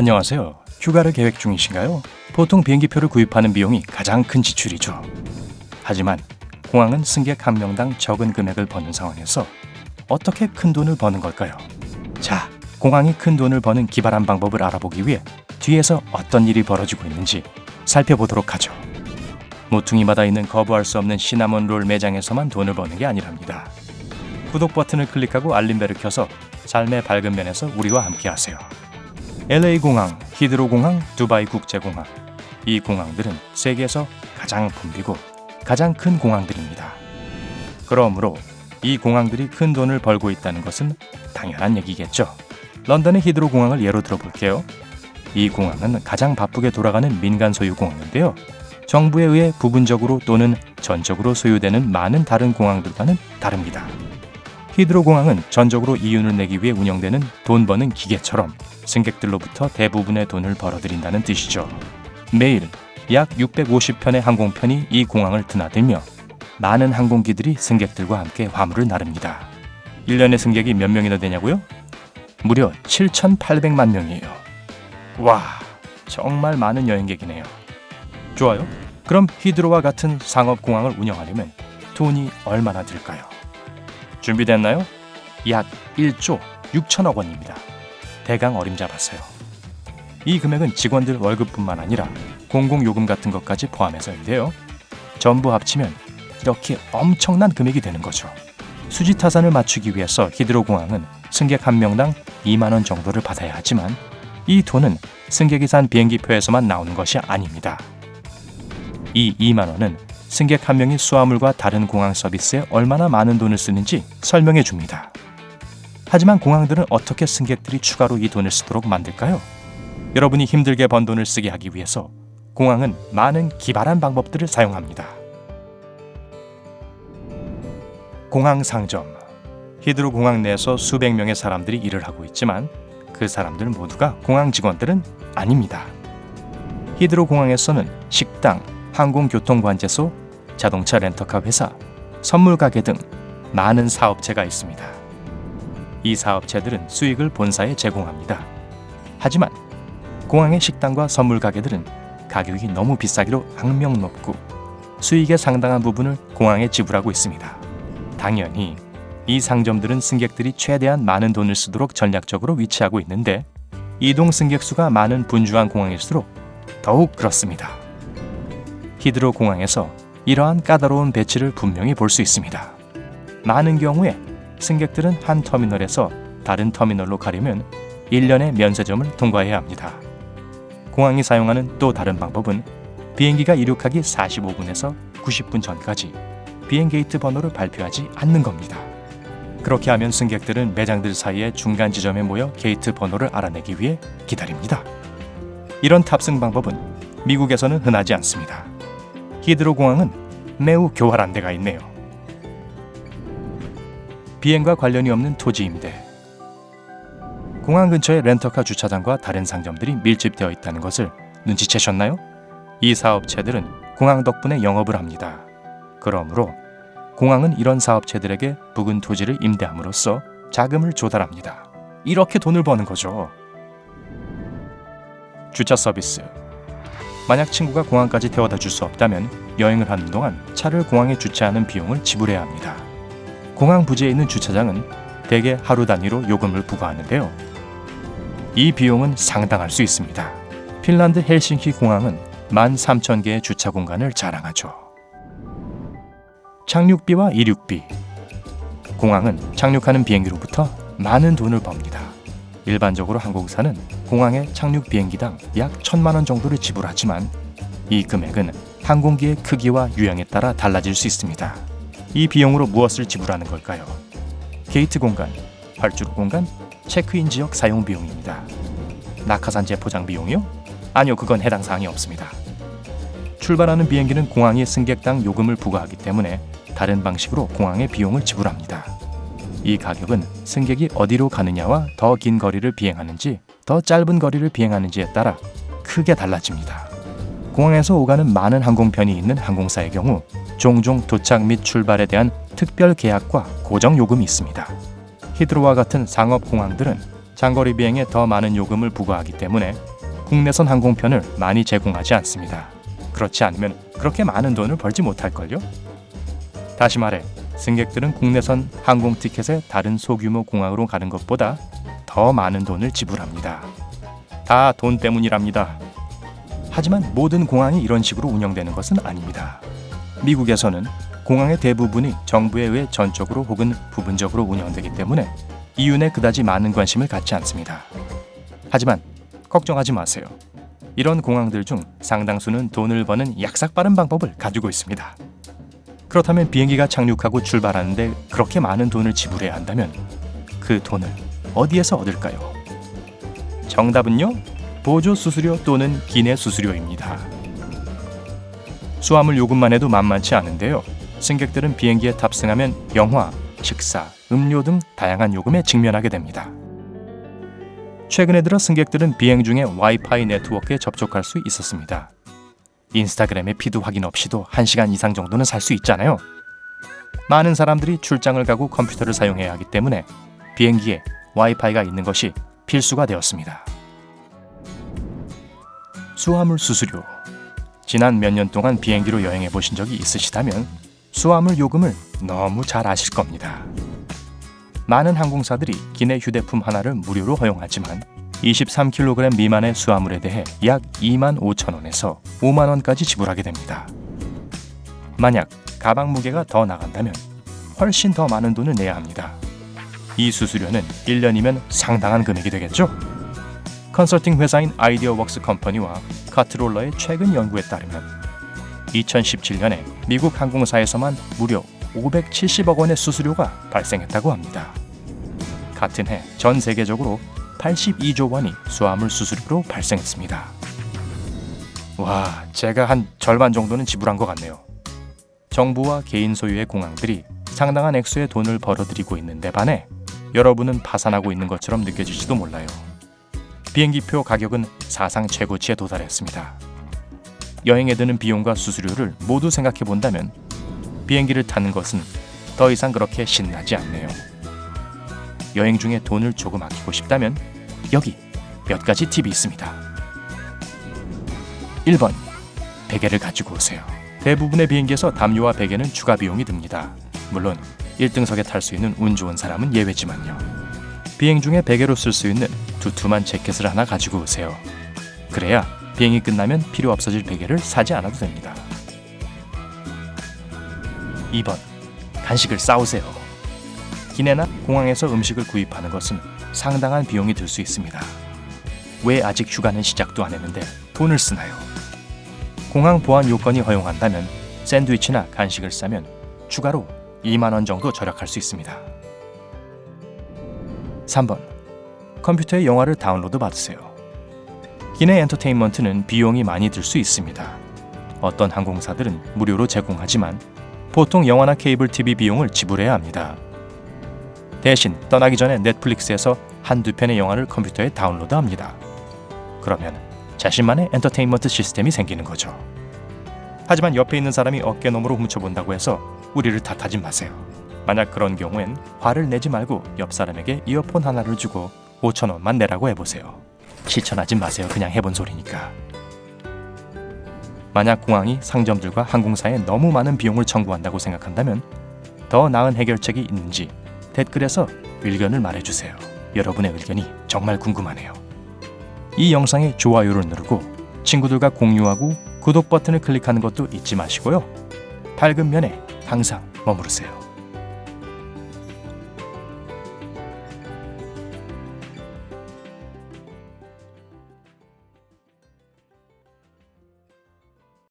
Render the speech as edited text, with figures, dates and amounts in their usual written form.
안녕하세요. 휴가를 계획 중이신가요? 보통 비행기표를 구입하는 비용이 가장 큰 지출이죠. 하지만 공항은 승객 한 명당 적은 금액을 버는 상황에서 어떻게 큰 돈을 버는 걸까요? 자, 공항이 큰 돈을 버는 기발한 방법을 알아보기 위해 뒤에서 어떤 일이 벌어지고 있는지 살펴보도록 하죠. 모퉁이마다 있는 거부할 수 없는 시나몬 롤 매장에서만 돈을 버는 게 아니랍니다. 구독 버튼을 클릭하고 알림벨을 켜서 삶의 밝은 면에서 우리와 함께하세요. LA 공항, 히드로 공항, 두바이 국제공항. 이 공항들은 세계에서 가장 붐비고 가장 큰 공항들입니다. 그러므로 이 공항들이 큰 돈을 벌고 있다는 것은 당연한 얘기겠죠. 런던의 히드로 공항을 예로 들어볼게요. 이 공항은 가장 바쁘게 돌아가는 민간 소유 공항인데요. 정부에 의해 부분적으로 또는 전적으로 소유되는 많은 다른 공항들과는 다릅니다. 히드로 공항은 전적으로 이윤을 내기 위해 운영되는 돈 버는 기계처럼 승객들로부터 대부분의 돈을 벌어들인다는 뜻이죠. 매일 약 650편의 항공편이 이 공항을 드나들며 많은 항공기들이 승객들과 함께 화물을 나릅니다. 1년의 승객이 몇 명이나 되냐고요? 무려 7,800만 명이에요. 와, 정말 많은 여행객이네요. 좋아요. 그럼 히드로와 같은 상업공항을 운영하려면 돈이 얼마나 들까요? 준비됐나요? 약 1조 6천억 원입니다. 대강 어림잡았어요. 이 금액은 직원들 월급뿐만 아니라 공공요금 같은 것까지 포함해서인데요. 전부 합치면 이렇게 엄청난 금액이 되는 거죠. 수지타산을 맞추기 위해서 히드로 공항은 승객 한 명당 2만 원 정도를 받아야 하지만 이 돈은 승객이 산 비행기표에서만 나오는 것이 아닙니다. 이 2만 원은 승객 한 명이 수화물과 다른 공항 서비스에 얼마나 많은 돈을 쓰는지 설명해 줍니다. 하지만 공항들은 어떻게 승객들이 추가로 이 돈을 쓰도록 만들까요? 여러분이 힘들게 번 돈을 쓰게 하기 위해서 공항은 많은 기발한 방법들을 사용합니다. 공항 상점. 히드로 공항 내에서 수백 명의 사람들이 일을 하고 있지만 그 사람들 모두가 공항 직원들은 아닙니다. 히드로 공항에서는 식당, 항공교통관제소, 자동차 렌터카 회사, 선물 가게 등 많은 사업체가 있습니다. 이 사업체들은 수익을 본사에 제공합니다. 하지만 공항의 식당과 선물 가게들은 가격이 너무 비싸기로 악명 높고 수익의 상당한 부분을 공항에 지불하고 있습니다. 당연히 이 상점들은 승객들이 최대한 많은 돈을 쓰도록 전략적으로 위치하고 있는데 이동 승객 수가 많은 분주한 공항일수록 더욱 그렇습니다. 히드로 공항에서 이러한 까다로운 배치를 분명히 볼 수 있습니다. 많은 경우에 승객들은 한 터미널에서 다른 터미널로 가려면 1년의 면세점을 통과해야 합니다. 공항이 사용하는 또 다른 방법은 비행기가 이륙하기 45분에서 90분 전까지 비행게이트 번호를 발표하지 않는 겁니다. 그렇게 하면 승객들은 매장들 사이의 중간 지점에 모여 게이트 번호를 알아내기 위해 기다립니다. 이런 탑승 방법은 미국에서는 흔하지 않습니다. 히드로 공항은 매우 교활한 데가 있네요. 비행과 관련이 없는 토지 임대. 공항 근처에 렌터카 주차장과 다른 상점들이 밀집되어 있다는 것을 눈치채셨나요? 이 사업체들은 공항 덕분에 영업을 합니다. 그러므로 공항은 이런 사업체들에게 부근 토지를 임대함으로써 자금을 조달합니다. 이렇게 돈을 버는 거죠. 주차 서비스. 만약 친구가 공항까지 태워다 줄 수 없다면 여행을 하는 동안 차를 공항에 주차하는 비용을 지불해야 합니다. 공항 부지에 있는 주차장은 대개 하루 단위로 요금을 부과하는데요. 이 비용은 상당할 수 있습니다. 핀란드 헬싱키 공항은 13,000개의 주차 공간을 자랑하죠. 착륙비와 이륙비. 공항은 착륙하는 비행기로부터 많은 돈을 법니다. 일반적으로 항공사는 공항에 착륙 비행기당 약 1,000만 원 정도를 지불하지만 이 금액은 항공기의 크기와 유형에 따라 달라질 수 있습니다. 이 비용으로 무엇을 지불하는 걸까요? 게이트 공간, 활주로 공간, 체크인 지역 사용 비용입니다. 낙하산 재포장 비용이요? 아니요, 그건 해당 사항이 없습니다. 출발하는 비행기는 공항이 승객당 요금을 부과하기 때문에 다른 방식으로 공항에 비용을 지불합니다. 이 가격은 승객이 어디로 가느냐와 더 긴 거리를 비행하는지 더 짧은 거리를 비행하는지에 따라 크게 달라집니다. 공항에서 오가는 많은 항공편이 있는 항공사의 경우 종종 도착 및 출발에 대한 특별 계약과 고정 요금이 있습니다. 히드로와 같은 상업 공항들은 장거리 비행에 더 많은 요금을 부과하기 때문에 국내선 항공편을 많이 제공하지 않습니다. 그렇지 않으면 그렇게 많은 돈을 벌지 못할걸요? 다시 말해 승객들은 국내선 항공 티켓에 다른 소규모 공항으로 가는 것보다 더 많은 돈을 지불합니다. 다 돈 때문이랍니다. 하지만 모든 공항이 이런 식으로 운영되는 것은 아닙니다. 미국에서는 공항의 대부분이 정부에 의해 전적으로 혹은 부분적으로 운영되기 때문에 이윤에 그다지 많은 관심을 갖지 않습니다. 하지만 걱정하지 마세요. 이런 공항들 중 상당수는 돈을 버는 약삭 빠른 방법을 가지고 있습니다. 그렇다면 비행기가 착륙하고 출발하는데 그렇게 많은 돈을 지불해야 한다면 그 돈을 어디에서 얻을까요? 정답은요? 보조 수수료 또는 기내 수수료입니다. 수화물 요금만 해도 만만치 않은데요. 승객들은 비행기에 탑승하면 영화, 식사, 음료 등 다양한 요금에 직면하게 됩니다. 최근에 들어 승객들은 비행 중에 와이파이 네트워크에 접촉할 수 있었습니다. 인스타그램의 피드 확인 없이도 1시간 이상 정도는 살 수 있잖아요. 많은 사람들이 출장을 가고 컴퓨터를 사용해야 하기 때문에 비행기에 와이파이가 있는 것이 필수가 되었습니다. 수화물 수수료. 지난 몇 년 동안 비행기로 여행해 보신 적이 있으시다면 수화물 요금을 너무 잘 아실 겁니다. 많은 항공사들이 기내 휴대품 하나를 무료로 허용하지만 23kg 미만의 수화물에 대해 약 25,000원에서 50,000원까지 지불하게 됩니다. 만약 가방 무게가 더 나간다면 훨씬 더 많은 돈을 내야 합니다. 이 수수료는 1년이면 상당한 금액이 되겠죠? 컨설팅 회사인 아이디어웍스 컴퍼니와 카트롤러의 최근 연구에 따르면 2017년에 미국 항공사에서만 무려 570억 원의 수수료가 발생했다고 합니다. 같은 해 전 세계적으로 82조 원이 수화물 수수료로 발생했습니다. 와, 제가 한 절반 정도는 지불한 것 같네요. 정부와 개인 소유의 공항들이 상당한 액수의 돈을 벌어들이고 있는데 반해 여러분은 파산하고 있는 것처럼 느껴질지도 몰라요. 비행기표 가격은 사상 최고치에 도달했습니다. 여행에 드는 비용과 수수료를 모두 생각해 본다면 비행기를 타는 것은 더 이상 그렇게 신나지 않네요. 여행 중에 돈을 조금 아끼고 싶다면 여기 몇 가지 팁이 있습니다. 1번, 베개를 가지고 오세요. 대부분의 비행기에서 담요와 베개는 추가 비용이 듭니다. 물론 1등석에 탈 수 있는 운 좋은 사람은 예외지만요. 비행 중에 베개로 쓸 수 있는 두툼한 재킷을 하나 가지고 오세요. 그래야 비행이 끝나면 필요 없어질 베개를 사지 않아도 됩니다. 2번, 간식을 싸오세요. 기내나 공항에서 음식을 구입하는 것은 상당한 비용이 들 수 있습니다. 왜 아직 휴가는 시작도 안 했는데 돈을 쓰나요? 공항 보안 요건이 허용한다면 샌드위치나 간식을 싸면 추가로 2만 원 정도 절약할 수 있습니다. 3번, 컴퓨터에 영화를 다운로드 받으세요. 기내 엔터테인먼트는 비용이 많이 들 수 있습니다. 어떤 항공사들은 무료로 제공하지만 보통 영화나 케이블 TV 비용을 지불해야 합니다. 대신 떠나기 전에 넷플릭스에서 한두 편의 영화를 컴퓨터에 다운로드합니다. 그러면 자신만의 엔터테인먼트 시스템이 생기는 거죠. 하지만 옆에 있는 사람이 어깨너머로 훔쳐본다고 해서 우리를 탓하지 마세요. 만약 그런 경우엔 화를 내지 말고 옆 사람에게 이어폰 하나를 주고 5,000원만 내라고 해보세요. 실천하지 마세요. 그냥 해본 소리니까. 만약 공항이 상점들과 항공사에 너무 많은 비용을 청구한다고 생각한다면 더 나은 해결책이 있는지 댓글에서 의견을 말해주세요. 여러분의 의견이 정말 궁금하네요. 이 영상에 좋아요를 누르고 친구들과 공유하고 구독 버튼을 클릭하는 것도 잊지 마시고요. 밝은 면에 항상 머무르세요.